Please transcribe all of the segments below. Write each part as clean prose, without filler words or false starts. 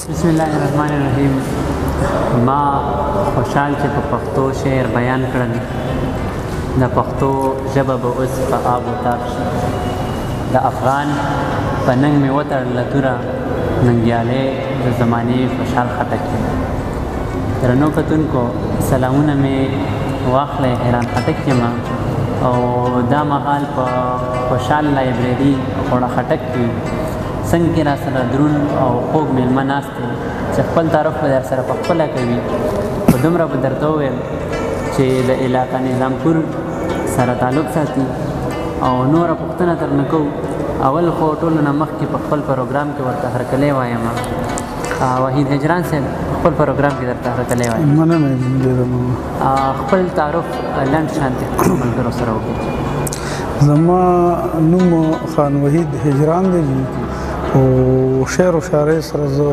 بسم الله الرحمن الرحیم. ما خوشحال چې په پښتو شعر بیان کړل. د پښتو ژبه به اوس په آب و تاب شي. د افغان په ننګ مې وتړله توره، ننګیالی د زمانې خوشحال خټک یم. درنو کتونکو سلامونه مې واخلئ، حیران خټک یم او دا مهال په خوشحال لایبرري خوړه خټک کې څنګه کې را سره درون او خوږ میلمه ناست دی چې خپل تعارف به در سره په خپله کوي. خو دومره به درته وویل چې د علاقه نظامپور سره تعلق ساتي او نوره پوښتنه ترنه کوو. اول خو ټولو نه مخکې په خپل پروګرام کې ورته هرکلی وایم. وحید هجران صاحب خپل پروګرام کې درته هرکلی وایم. مننه. خپل تعارف لنډ شانتې خپلو ملګرو سره وکړي. زما نوم خان وحید هجران دی او شعر و شاعرۍ سره زه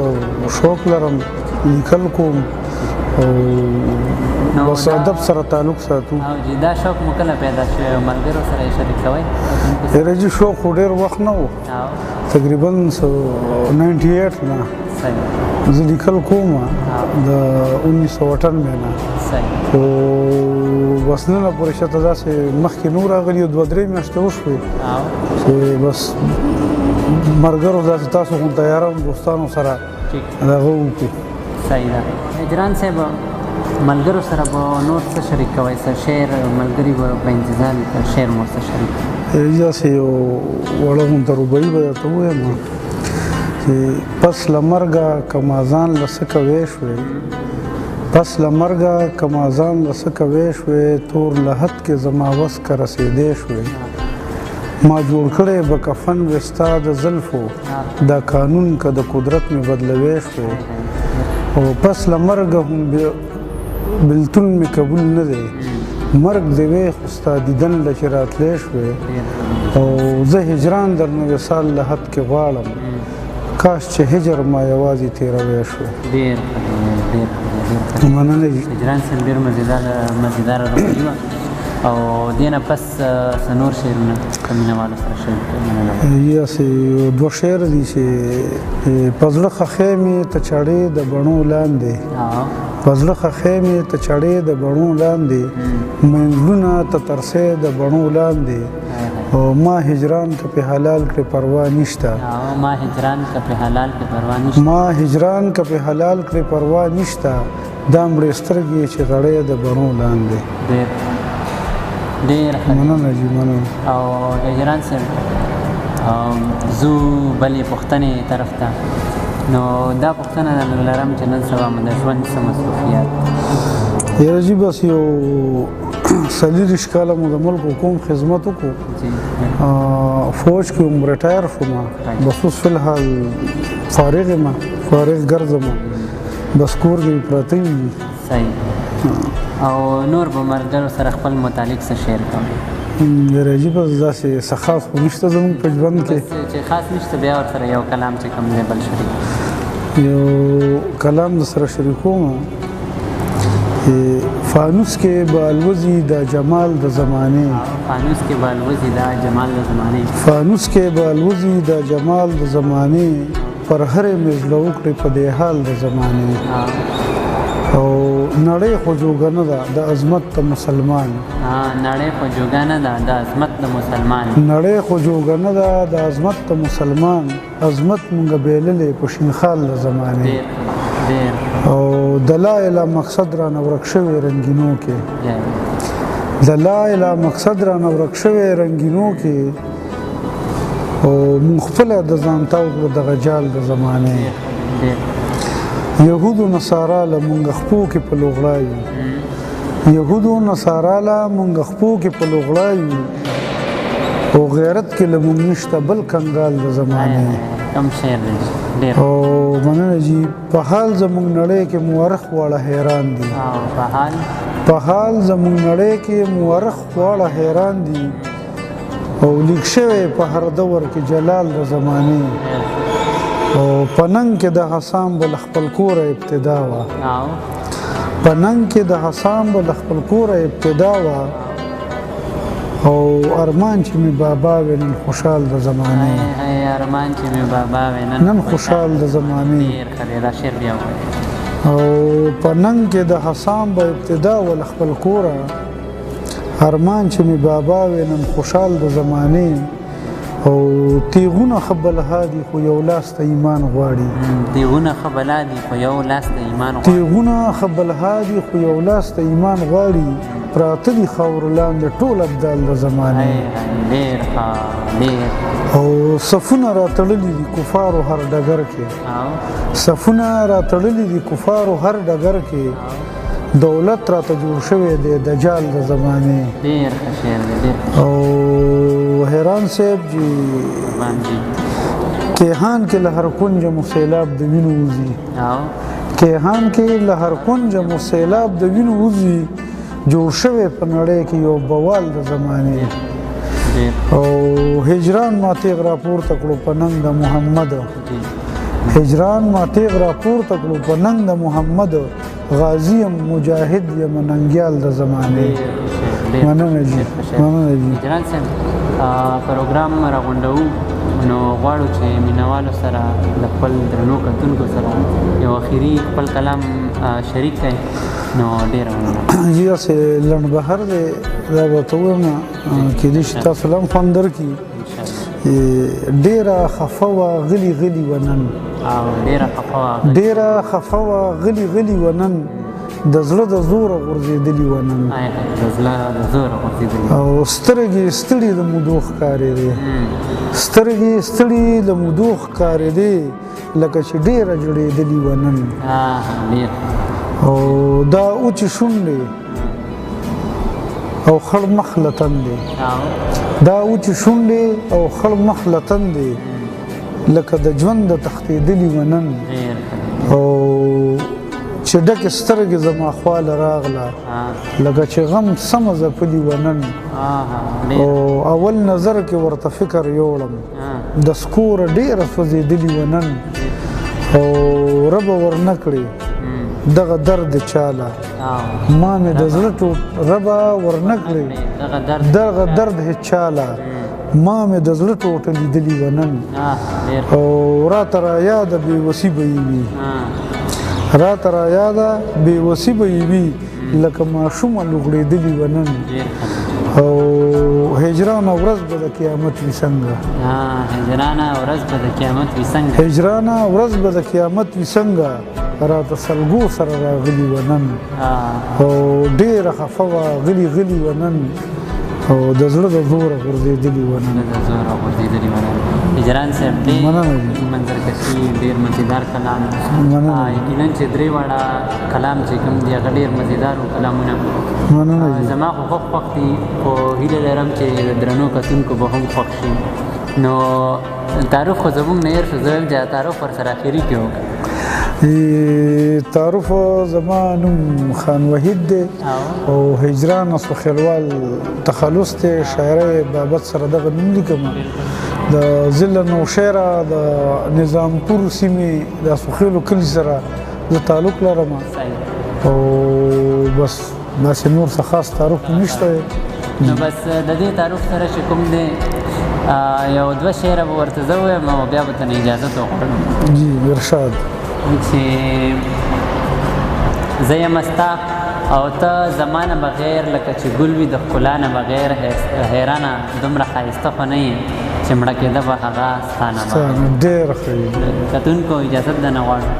شوق لرم، لیکل کوم او بس ادب سره تعلق ساتو. دا شوق مو کله پیدا شوی او ملګرو سره یې شریکوئ؟ رجي شوق خو ډېر وخت نه و، تقریبا 98 نه زه لیکل کوم د 1998 نه. خو بس نن پورې شته داسې مخکې نور راغلي او 2-3 میاشتې وشوې چې بس ملګرو داسې تاسو غونته یاران دوستانو سره دغه وکړو. صحیح ده. هجران صاحب ملګرو سره به نور څه شریک کوئ؟ څه شعر ملګري به په انتظار وي که شعر مو څه شریک کوئ؟ داسې یو وړه غونته روبایي به درته ووایم چې پس له مرګه که ما ځان له څه کوی شوې، پس له مرګه که ما ځان له څه کوی شوې، تور لحد کې زما وس که رسېدی شوې، ما جوړ کړی به کفن وې ستا د زلفو، دا قانون که د قدرت مې بدلوی شوې، او پس له مرګه هم بلتون مې قبول نه دی، مرګ دې وی خو ستا دیدن له چې راتلی شوې، او زه هجران درنه وصال له حد کې غواړم، کاش چې هجر ما یوازې تېروی شوې. ډېر مننه. هجران صاحب ډېر مزیداره روایي وه او دې نه پس څه نور شعرونه که مینهوالو سره شریک کړئ؟ یاسې 2 شعر دي چې په زړه ښخی مې ته چړې د بڼو لاندې، په زړه ښخی مې ته چړې د بڼو لاندې، منزلونه ته ترسۍ د بڼو لاندې، او ما هجران که پې حلال کړې پروا نشته، ما هجران که پې حلال کړې پروا نشته، ما هجران که پې حلال کړې پروا نشته، دا مړې سترګې چې غړې د بڼو لاندې. ډېر مننه جي، مننه. او هجران صاحب زو بلې پوښتنې طرف ته، نو دا پوښتنه لرم چې نن سبا مو د ژوند څه مصروفیات؟ یاره جي بس یو 40 کاله مو د ملک حکوم خدمت وکړو، فوج کې هم ریټایر شوم، بس اوس فی الحال فارغ یم، فارغ ګرځم، بس کور کې پراته یم. صحیح. او نور به ملګرو سره خپل متعلق څه شعر کوئ؟ یاره جي بس داسې څه خاص خو نشته زموږ په ژوند کې. چې خاص نشته بیا ورسره یو کلام چې کوم دی بل شریک؟ یو کلام در سره شریکوم. فانوس کې به الوزي د جمال د زمانې، فانوس کې به الوزي د جمال د زمانې، فانوس کې به الوزي د جمال د زمانې، پر هرې مې زړه وکړې په دې حال د زمانې، او نړۍ خو جوګه نه ده د عظمت د مسلمان، نړۍ خو جوګه نه ده د عظمت د مسلمان، نړۍ خو جوګه نه ده د عظمت د مسلمان، عظمت مونږ بیللې په شین خال د زمانې، او د لا اله مقصد رانه ورک شوی رنګینو کې، د لا اله مقصد رانه ورک شوی رنګینو کې، او مونږ خپله د ځان تاو کړو دغه جال د زمانې، یهود و نصارا له مونږ خپو کې په لوغړایو، یهود و نصارا له مونږ خپو کې په لوغړایو، او غیرت کې له مونږ نشته بل کنګال د زمانې. کم شعر دی. او مننه جي. په حال زمونږ نړۍ کې مورخ واړه حیران دي، په حال زمونږ نړۍ کې مورخ واړه حیران دي، او لیک شوی په هر دور کې جلال د زمانې، او په ننګ کې د حسام به له خپل کوره ابتدا وه، په ننګ کې د حسام به له خپل کوره ابتدا وه، او ارمان چې می بابا وي نن خوشحال د زمانه ارمان چې می بابا وي نن خوشحال د زمانه ډیر ښه دا شعر بیا وایي او په ننګ کې د حسام به ابتدا ول خپل کوره ارمان چې می بابا وي نن خوشحال د زمانه او تیغونه خبل هادي خو یو لاس ته ایمان غواړي تیغونه خبل هادي خو یو لاس ته ایمان غواړي تیغونه خبل هادي خو یو لاس ته ایمان غواړي پراته دي خاور لاندې ټول ابدال د زمانه ډیر ډیر او صفونه راتړلي دي کفارو هر ډګر کې صفونه راتړلي دي کفارو هر ډګر کې دولت راته جوړ شوی دی د جال د زمانه ډیر ښه شعر دی ډیر او حیران صاحب جی کیهان کې له هر کونج مو سیلاب د وینو وځي کیهان کې له هر کونج مو سیلاب د وینو وځي جوړ شوی په نړۍ کې یو بوال د زمانه او هجران ما تیغ را پورته کړو په ننګ د محمد هجران ما تیغ را پورته کړو په ننګ د محمد غازی مجاهد یم ننګیال د زمانه مننه جی هجران صاحب پروګرام راغونډو نو غواړو چې مینوالو سره د خپل درنو کتونکو سره یو اخري خپل کلام شریک کړئ نو ډېره مننه جی داسې لنډبهر دی دا به ته ووایم کېدای شي تاسو له هم خوند درکړي ډېره خفه وه غلي غلي وه نن ډېره خفه وه غلي غلي وه نن د زړه د زوره غورځېدلي وه نن او سترګې ستړي د مودو ښکارېدې سترګې ستړي د مودو ښکارېدې لکه چې ډېره جړېدلي وه نن او دا اوچې شونډې او خړ مخ له تندې دا اوچې شونډې او خړ مخ له تندې لکه د ژوند د تښتېدلي وه نن او چې ډکې سترګې زما خواله راغله لکه چې غم سمه ځپلي وه نن او اول نظر کې ورته فکر یوړم د سکوره ډېره سوځېدلي وه نن او ربه ورنه کړې دغه درد چاله ما مې د زړه ربه ورنه کړې دغه درد چاله ما مې د زړه ټوټه لیدلي وه نن او راته رایاده بېوسي به یې وي راته رایاده بېوسي به یې وي لکه ماشومه لوغړېدلي وه نن او هجرانه ورځ به د قیامت وي څنګه هجرانه ورځ به د قیامت وي څنګه هجرانه ورځ به د قیامت وي څنګه راته سلګو سره راغلي وه نن او ډېره خفه وه غلي غلي وه نن او د زړه د زوره غورځېدلي وه نن هجران صاحب ډېر منظرکشي ډېر مزیدار کلام یقینا چې درې واړه کلام چې کوم دي هغه ډېر مزیدار کلامونه زما خو خوښ خوښ دي خو هیله لرم چې د درنو کتونکو به هم خوښ شي نو تعارف خو زموږ نه هېر شو زه وایم چې تعارف ورسره اخري کې وکړو تعارف زما نوم خان وحید دی او هجران سخیلوال تخلص دی شاعرۍ بابت سره دغه نوم لیکم د ضلع نوشهره د نظامپور سیمې د سخیلو کلي سره زه تعلق لرم او بس داسې نور څه خاص تعارف نشته نو بس د دې تعارف سره چې کوم دی یو دوه شعره به ورته زه ووایم او بیا به ته نه اجازت وغواړم جی ارشاد چې زه یم ستا او ته زما نه بغیر لکه چې ګل وي د ښکلا نه بغیر حیرانه دومره ښایسته خو نه یې چې مړه کېده به هغه ستا نه ډېر ښه کتونکو اجازت ده نه غواړم